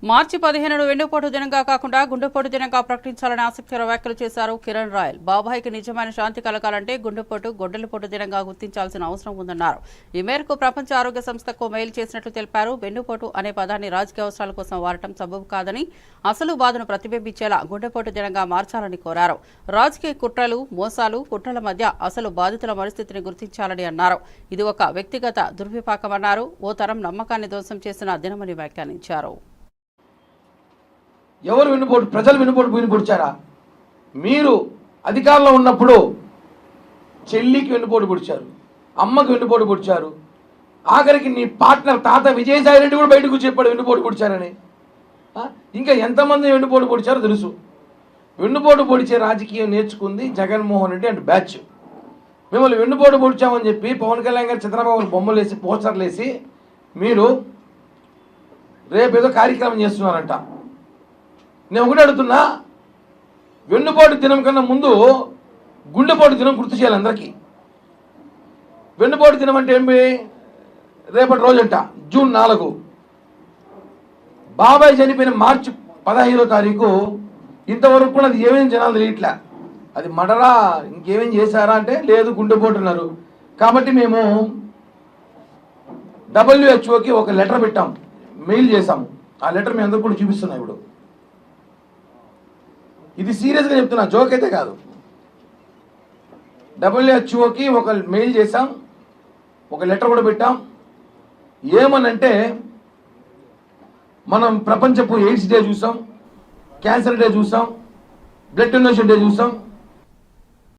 మార్చి 15ను వెన్నుపోటు దినంగా కాకుండా గుండెపోటు దినంగా ప్రకటించాలని ఆసక్తికర వ్యాఖ్యలు చేశారు కిరణ్ రాయల్. బాబాయికి నిజమైన శాంతి కలగాలంటే గుండెపోటు, గొడ్డలిపోటు దినంగా గుర్తించాల్సిన అవసరం ఉందన్నారు. ఈ మేరకు ప్రపంచ ఆరోగ్య సంస్థకు మెయిల్ చేసినట్లు తెలిపారు. వెన్నుపోటు అనే పదాన్ని రాజకీయ అవసరాల కోసం వాడటం సబబు కాదని, అసలు బాధను ప్రతిబింబించేలా గుండెపోటు దినంగా మార్చాలని కోరారు. రాజకీయ కుట్రలు, మోసాలు, కుట్రల మధ్య అసలు బాధితుల పరిస్థితిని గుర్తించాలని అన్నారు. ఇది ఒక వ్యక్తిగత దుర్విపాకమన్నారు. ఓ తరం నమ్మకాన్ని ధ్వంసం చేసిన దినమని వ్యాఖ్యానించారు. ఎవరు వెన్నుపోటు? ప్రజలు వెన్నుపోటు పొడిచారా? మీరు అధికారంలో ఉన్నప్పుడు చెల్లికి వెన్నుపోటు పొడిచారు, అమ్మకి వెన్నుపోటు పొడిచారు, ఆఖరికి నీ పార్ట్నర్ తాత విజయసాయి రెడ్డి కూడా బయటకు చెప్పాడు వెన్నుపోటు పొడిచారని. ఇంకా ఎంతమంది వెన్నుపోటు పొడిచారో తెలుసు. వెన్నుపోటు పొడిచే రాజకీయం నేర్చుకుంది జగన్మోహన్ రెడ్డి అండ్ బ్యాచ్. మిమ్మల్ని వెన్నుపోటు పొడిచామని చెప్పి పవన్ కళ్యాణ్ గారు చంద్రబాబు బొమ్మలు వేసి పోస్టర్లు వేసి మీరు రేపేదో కార్యక్రమం చేస్తున్నారంట. నేను ఒకటి అడుగుతున్నా, వెన్నుపోటు దినం కన్నా ముందు గుండెపోటు దినం గుర్తు చేయాలి అందరికీ. వెన్నుపోటు దినం అంటే ఏమి? రేపటి రోజంట, జూన్ 4. బాబాయ్ చనిపోయిన మార్చి 15వ తారీఖు. ఇంతవరకు కూడా అది ఏమేమి జనాలు తెలియట్లే. అది మడరా ఇంకేమేం చేశారా అంటే లేదు, గుండెపోటు అన్నారు. కాబట్టి మేము WHO ఒక లెటర్ పెట్టాం, మెయిల్ చేశాము. ఆ లెటర్ మేము అందరూ కూడా చూపిస్తున్నాం ఇప్పుడు. ఇది సీరియస్గా చెప్తున్నా, జోక్ అయితే కాదు. WHO ఒక మెయిల్ చేశాం, ఒక లెటర్ కూడా పెట్టాం. ఏమనంటే మనం ప్రపంచపు ఎయిడ్స్ డే చూసాం, క్యాన్సర్ డే చూసాం, బ్లడ్ డొనేషన్ డే చూసాం,